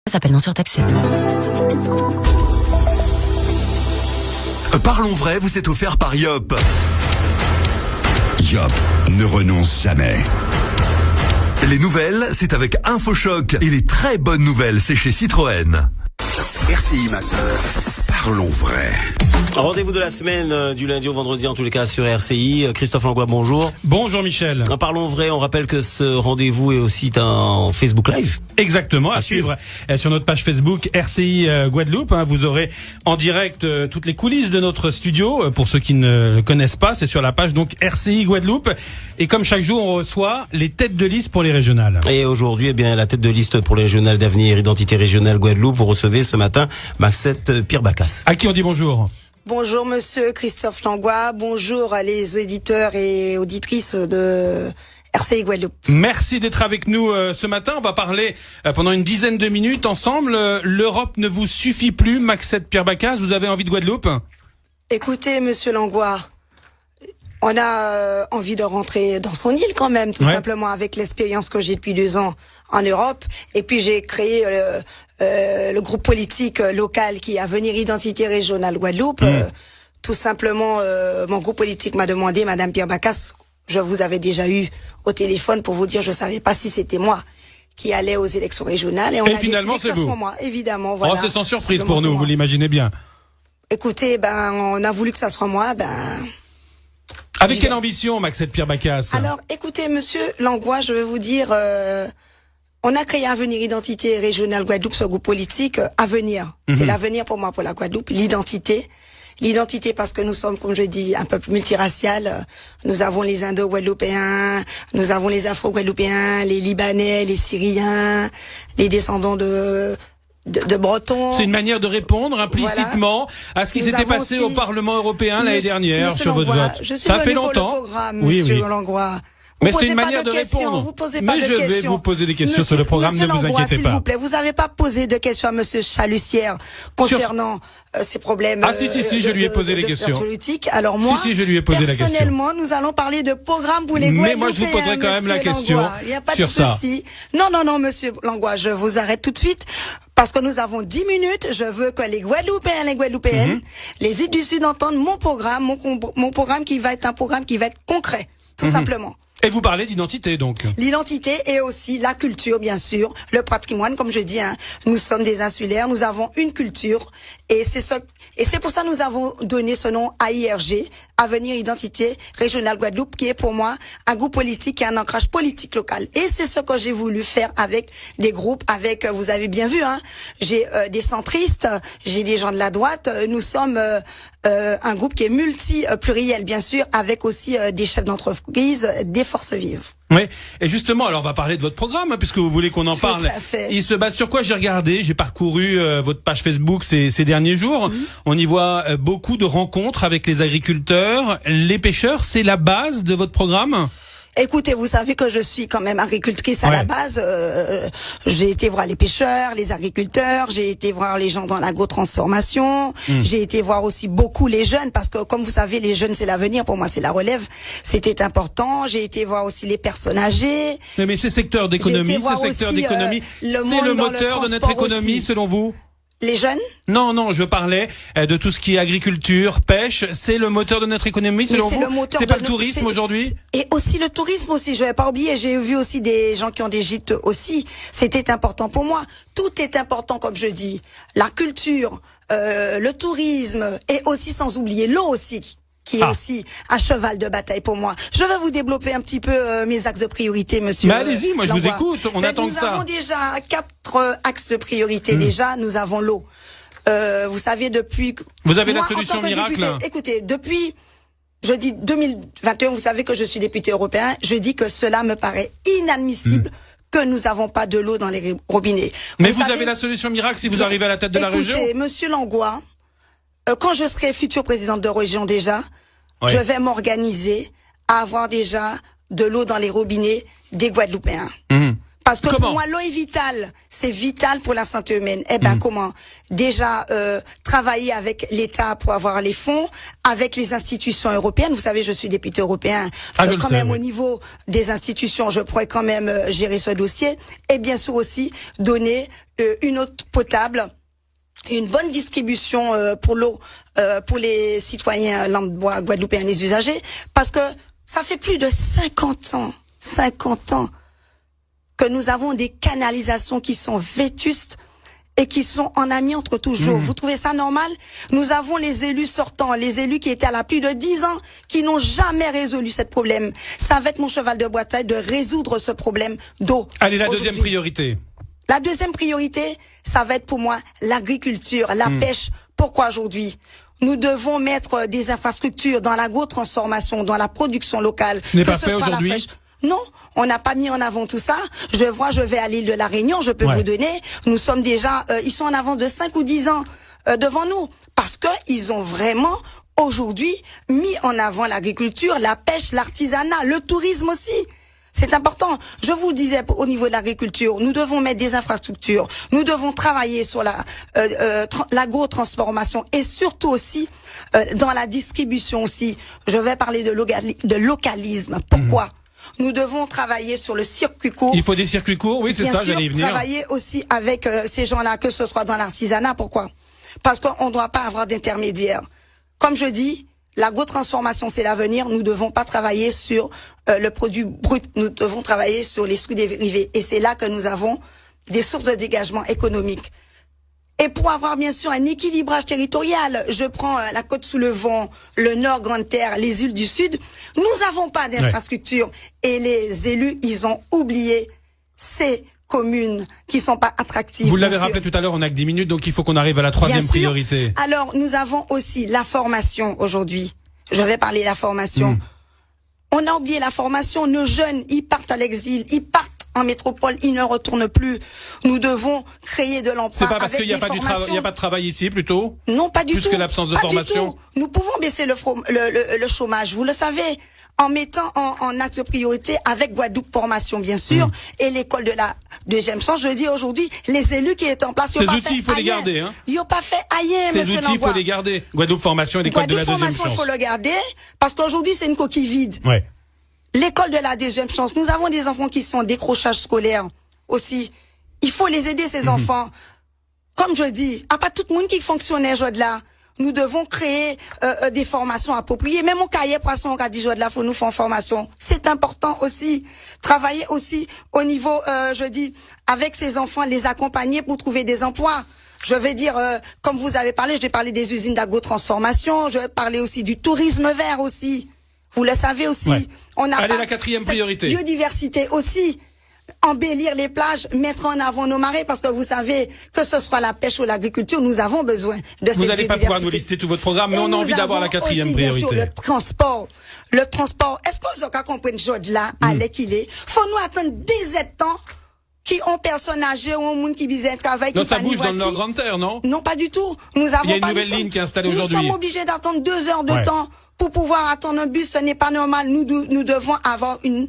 S'appelle non surtaxé. Parlons vrai, vous êtes offert par Yop. Yop ne renonce jamais. Les nouvelles, c'est avec InfoChoc. Et les très bonnes nouvelles, c'est chez Citroën. RCI Matin. Parlons vrai. Rendez-vous de la semaine du lundi au vendredi en tous les cas sur RCI. Christophe Langlois, bonjour. Bonjour Michel. Parlons vrai, on rappelle que ce rendez-vous est aussi en Facebook Live. Exactement, à suivre sur notre page Facebook RCI Guadeloupe. Vous aurez en direct toutes les coulisses de notre studio. Pour ceux qui ne le connaissent pas, c'est sur la page donc RCI Guadeloupe. Et comme chaque jour, on reçoit les têtes de liste pour les régionales. Et aujourd'hui, eh bien, la tête de liste pour les régionales d'avenir, identité régionale Guadeloupe, vous recevez ce matin Maxette Pierre-Bacas. À qui on dit bonjour? Bonjour monsieur Christophe Langlois, bonjour à les éditeurs et auditrices de RCI Guadeloupe. Merci d'être avec nous ce matin. On va parler pendant une dizaine de minutes ensemble. L'Europe ne vous suffit plus, Maxette Pierre-Bacas, vous avez envie de Guadeloupe? Écoutez monsieur Langlois, on a envie de rentrer dans son île quand même, tout simplement avec l'expérience que j'ai depuis 2 ans en Europe. Et puis j'ai créé le groupe politique local qui est Avenir Identité Régionale Guadeloupe. Tout simplement, mon groupe politique m'a demandé, Madame Pierre-Bacas, je vous avais déjà eu au téléphone pour vous dire, je savais pas si c'était moi qui allait aux élections régionales. Et on a finalement, décidé que c'est ce vous. soit moi, évidemment. Voilà. Oh, c'est sans surprise pour nous, vous l'imaginez bien. Écoutez, on a voulu que ça soit moi, Avec quelle ambition, Maxette Pierre-Bacas? Alors, écoutez, monsieur Langlois, je vais vous dire, on a créé Avenir Identité Régionale Guadeloupe, ce groupe politique, Avenir. C'est l'avenir pour moi, pour la Guadeloupe, l'identité. L'identité parce que nous sommes, comme je dis, un peuple multiracial. Nous avons les Indo-Guadeloupéens, nous avons les Afro-Guadeloupéens, les Libanais, les Syriens, les descendants de Bretons. C'est une manière de répondre implicitement à ce qui s'était passé au Parlement européen l'année dernière sur votre vote. Ça fait longtemps. Pour le programme, monsieur Langlois. Mais c'est une manière de répondre. Vous posez pas de questions. Mais je vais vous poser des questions sur le programme, ne vous inquiétez pas. S'il vous plaît, vous n'avez pas posé de questions à monsieur Chalustière concernant ces problèmes. Ah si, je lui ai posé les questions. Politique. Alors moi, je lui ai posé la question. Personnellement, nous allons parler de programme pour les Guadeloupéens. Mais moi, je vous poserai quand même la question. Il n'y a pas de souci. Non, monsieur Langlois, je vous arrête tout de suite. Parce que nous avons 10 minutes, je veux que les Guadeloupéens, les Guadeloupéennes, les îles du Sud entendent mon programme, mon programme qui va être un programme qui va être concret, tout simplement. Et vous parlez d'identité, donc. L'identité et aussi la culture, bien sûr, le patrimoine, comme je dis, nous sommes des insulaires, nous avons une culture, et c'est pour ça que nous avons donné ce nom AIRG, Avenir Identité Régionale Guadeloupe, qui est pour moi un groupe politique qui a un ancrage politique local. Et c'est ce que j'ai voulu faire avec des groupes, vous avez bien vu, j'ai des centristes, j'ai des gens de la droite, nous sommes un groupe qui est multi-pluriel, bien sûr, avec aussi des chefs d'entreprise, des forces vives. Oui, et justement, alors on va parler de votre programme, puisque vous voulez qu'on en parle. Tout à fait. Il se base sur quoi? J'ai parcouru votre page Facebook ces derniers jours. On y voit beaucoup de rencontres avec les agriculteurs, les pêcheurs. C'est la base de votre programme? Écoutez, vous savez que je suis quand même agricultrice à la base. J'ai été voir les pêcheurs, les agriculteurs, j'ai été voir les gens dans l'agro-transformation, j'ai été voir aussi beaucoup les jeunes, parce que comme vous savez, les jeunes c'est l'avenir, pour moi c'est la relève, c'était important. J'ai été voir aussi les personnes âgées. Mais ces secteurs d'économie, c'est le moteur de notre économie aussi. Selon vous? Les jeunes? Non, je parlais de tout ce qui est agriculture, pêche. C'est le moteur de notre économie, selon vous? C'est pas le tourisme aujourd'hui? Et aussi le tourisme aussi, je vais pas oublier. J'ai vu aussi des gens qui ont des gîtes aussi. C'était important pour moi. Tout est important, comme je dis. La culture, le tourisme, et aussi sans oublier l'eau aussi, qui est aussi un cheval de bataille pour moi. Je vais vous développer un petit peu mes axes de priorité, monsieur. Mais allez-y, moi je vous écoute, on attend que ça. Nous avons déjà 4 axes de priorité. Déjà, nous avons l'eau. Vous savez, depuis... Vous avez la solution miracle? Député, écoutez, depuis... Je dis 2021, vous savez que je suis député européen. Je dis que cela me paraît inadmissible que nous n'avons pas de l'eau dans les robinets. Mais vous avez la solution miracle si vous arrivez à la tête de la région? Écoutez, monsieur Langlois, quand je serai future présidente de région déjà, je vais m'organiser à avoir déjà de l'eau dans les robinets des Guadeloupéens. Parce que Comment? pour moi, l'eau est vitale. C'est vital pour la santé humaine. Eh ben, comment? Déjà, travailler avec l'État pour avoir les fonds, avec les institutions européennes. Vous savez, je suis député européen. Je le Quand sais, même, oui. au niveau des institutions, je pourrais quand même gérer ce dossier. Et bien sûr aussi, donner une eau potable, une bonne distribution pour l'eau pour les citoyens lambda guadeloupéens, les usagers, parce que ça fait plus de 50 ans que nous avons des canalisations qui sont vétustes et qui sont en amiante toujours. Vous trouvez ça normal? Nous avons les élus sortants, les élus qui étaient là plus de 10 ans, qui n'ont jamais résolu ce problème. Ça va être mon cheval de bataille de résoudre ce problème d'eau. Allez, la deuxième aujourd'hui. priorité. La deuxième priorité, ça va être pour moi l'agriculture, la pêche. Pourquoi aujourd'hui? Nous devons mettre des infrastructures dans l'agro-transformation, dans la production locale. Ce n'est pas ce fait soit la aujourd'hui? pêche. Non, on n'a pas mis en avant tout ça. Je vais à l'île de la Réunion, je peux Ouais. vous donner. Nous sommes déjà, ils sont en avance de 5 ou 10 ans devant nous. Parce que ils ont vraiment, aujourd'hui, mis en avant l'agriculture, la pêche, l'artisanat, le tourisme aussi. C'est important. Je vous le disais au niveau de l'agriculture, nous devons mettre des infrastructures, nous devons travailler sur l'agro-transformation et surtout aussi dans la distribution aussi. Je vais parler de localisme. Pourquoi? Nous devons travailler sur le circuit court. Il faut des circuits courts, oui, c'est Bien ça, sûr, j'allais y venir. travailler aussi avec ces gens-là, que ce soit dans l'artisanat. Pourquoi? Parce qu'on ne doit pas avoir d'intermédiaire. Comme je dis, l'agro-transformation, c'est l'avenir. Nous ne devons pas travailler sur le produit brut. Nous devons travailler sur les flux dérivés. Et c'est là que nous avons des sources de dégagement économique. Et pour avoir bien sûr un équilibrage territorial, je prends la côte sous le vent, le nord, Grande-Terre, les îles du sud, nous n'avons pas d'infrastructure. Et les élus, ils ont oublié ces communes qui sont pas attractives. Vous l'avez bien sûr. rappelé tout à l'heure, on n'a que 10 minutes, donc il faut qu'on arrive à la troisième Bien sûr. priorité. Alors, nous avons aussi la formation aujourd'hui. Je vais parler de la formation. On a oublié la formation. Nos jeunes, ils partent à l'exil, ils partent en métropole, ils ne retournent plus. Nous devons créer de l'emploi. C'est pas parce avec qu'il n'y a des pas formations. il y a pas de travail ici, plutôt? Non, pas du Plus tout. que l'absence de Pas formation. du tout. Nous pouvons baisser le chômage, vous le savez, en mettant en axe de priorité avec Guadeloupe Formation, bien sûr, et l'école de la deuxième chance. Je dis aujourd'hui, les élus qui étaient en place, Ces outils, il faut les garder, hein. Ils n'ont pas fait ailleurs, Ces monsieur outils, il faut Langlois. les garder. Guadeloupe Formation et l'école de la Guadeloupe deuxième Formation, il chance. faut le garder, parce qu'aujourd'hui, c'est une coquille vide. Ouais. L'école de la deuxième chance, nous avons des enfants qui sont en décrochage scolaire aussi. Il faut les aider, ces enfants. Comme je dis, à pas tout le monde qui fonctionnait aujourd'hui là. Nous devons créer des formations appropriées. Même au cahier poisson, on a dit aujourd'hui là, faut nous faire une formation. C'est important aussi. Travailler aussi au niveau, je dis, avec ces enfants, les accompagner pour trouver des emplois. Je vais dire, comme vous avez parlé, je vais parler des usines d'agro-transformation, je vais parler aussi du tourisme vert aussi. Vous le savez aussi. Ouais. On a Allez, pas la quatrième cette priorité. biodiversité aussi. Embellir les plages, mettre en avant nos marais, parce que vous savez, que ce soit la pêche ou l'agriculture, nous avons besoin de cette Vous n'allez pas biodiversité. pouvoir nous lister tout votre programme, mais Et on a nous envie d'avoir la avons quatrième aussi, bien priorité. sûr, le transport. Le transport. Est-ce que vous avez compris ce là, à qu'il est? Faut nous attendre 17 ans qui ont personne âgée ou un monde qui vise un travail Non, qui ça pas bouge dans le niveau Nord Grande-Terre, non? Non, pas du tout. Nous avons Il y a une pas, nouvelle nous sommes- ligne qui est installée Nous aujourd'hui. sommes obligés d'attendre 2 heures de Ouais. temps pour pouvoir attendre un bus. Ce n'est pas normal. Nous devons avoir une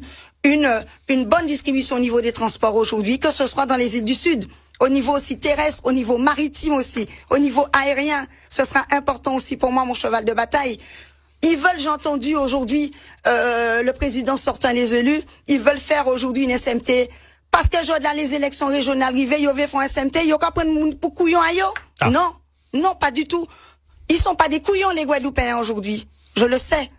bonne distribution au niveau des transports aujourd'hui, que ce soit dans les îles du Sud, au niveau aussi terrestre, au niveau maritime aussi, au niveau aérien. Ce sera important aussi pour moi, mon cheval de bataille. Ils veulent, j'ai entendu aujourd'hui, le président sortant les élus, ils veulent faire aujourd'hui une SMT. Parce que je dans les élections régionales arrivées, ils veulent faire un SMT, ils vont prendre moun pour couillon à yo. Ah. Non, non, pas du tout. Ils sont pas des couillons, les Guadeloupéens, aujourd'hui. Je le sais.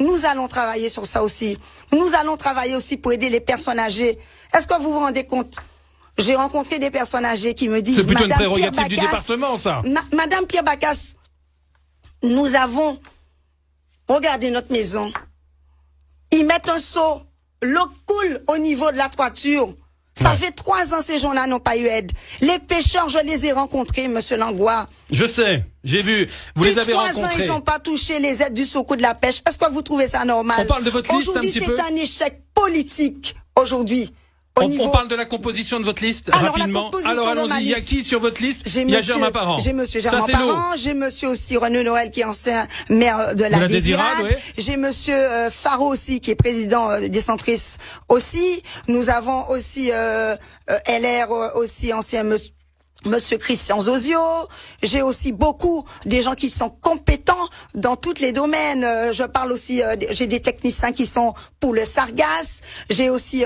Nous allons travailler sur ça aussi. Nous allons travailler aussi pour aider les personnes âgées. Est-ce que vous vous rendez compte? J'ai rencontré des personnes âgées qui me disent, C'est plutôt une Madame prérogative Pierre du Bacas, département, ça. Madame Pierre Bacas, nous avons, regardez notre maison. Ils mettent un seau, l'eau coule au niveau de la toiture. Ça fait 3 ans, ces gens-là n'ont pas eu aide. Les pêcheurs, je les ai rencontrés, monsieur Langlois. Je sais, j'ai vu. Vous les avez 3 ans, rencontrés. ils n'ont pas touché les aides du secours de la pêche. Est-ce que vous trouvez ça normal? On parle de votre liste un Aujourd'hui, petit c'est peu. un échec politique. Aujourd'hui. On parle de la composition de votre liste Alors, rapidement. Alors allons-y, il y a qui sur votre liste? Il y a Germain Parent. J'ai monsieur Germain Parent, j'ai monsieur aussi René Noël qui est ancien maire de la Désirade. Ouais. J'ai monsieur Faro aussi qui est président des centristes aussi. Nous avons aussi LR aussi ancien Monsieur Christian Zozio. J'ai aussi beaucoup des gens qui sont compétents dans tous les domaines. Je parle aussi, j'ai des techniciens qui sont pour le Sargasses. J'ai aussi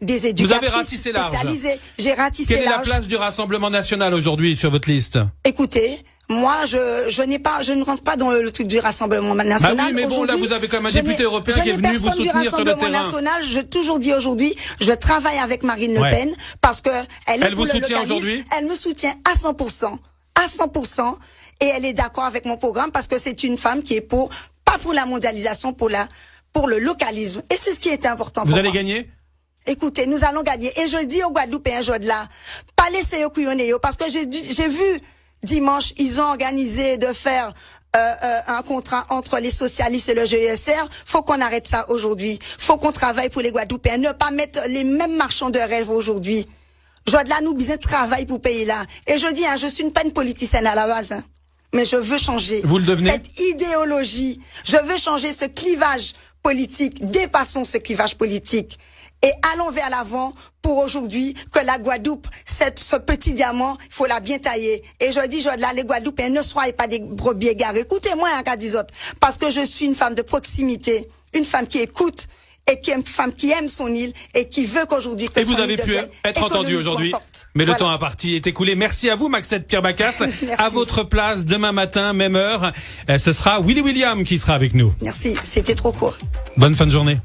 des éducatrices Vous avez ratissé large. spécialisées. J'ai ratissé Quelle est large. la place du Rassemblement national aujourd'hui sur votre liste? Écoutez, moi, je ne rentre pas dans le truc du Rassemblement national. Bah oui, mais bon, là, vous avez quand même un député européen qui est venu vous soutenir sur le terrain. Je n'ai personne du Rassemblement national. J'ai toujours dit aujourd'hui, je travaille avec Marine Le Pen parce que elle vous soutient aujourd'hui? Elle me soutient à 100%. À 100%. Et elle est d'accord avec mon programme parce que c'est une femme qui est pas pour la mondialisation, pour le localisme. Et c'est ce qui est important pour moi. Vous allez gagner? Écoutez, nous allons gagner. Et je dis aux Guadeloupéens, je de là, pas laisser au couillonner, parce que j'ai vu dimanche, ils ont organisé de faire un contrat entre les socialistes et le GESR. Faut qu'on arrête ça aujourd'hui. Faut qu'on travaille pour les Guadeloupéens. Ne pas mettre les mêmes marchands de rêve aujourd'hui. Je de là, nous besoin de travail pour payer là. Et je dis, je suis pas une politicienne à la base, hein, mais je veux changer. Vous le devenez? Cette idéologie. Je veux changer ce clivage politique. Dépassons ce clivage politique. Et allons vers l'avant pour aujourd'hui que la Guadeloupe, ce petit diamant, il faut la bien tailler. Et je dis, là, les Guadeloupéens, ne soyez pas des brebis égarés. Écoutez-moi, un cas des autres, parce que je suis une femme de proximité, une femme qui écoute et qui est une femme qui aime son île et qui veut qu'aujourd'hui que et vous son avez île pu être entendu aujourd'hui. Forte. Mais Voilà. le temps a parti est écoulé. Merci à vous, Maxette Pierre-Baccasse. Merci. À votre place, demain matin, même heure, ce sera Willy William qui sera avec nous. Merci, c'était trop court. Bonne fin de journée.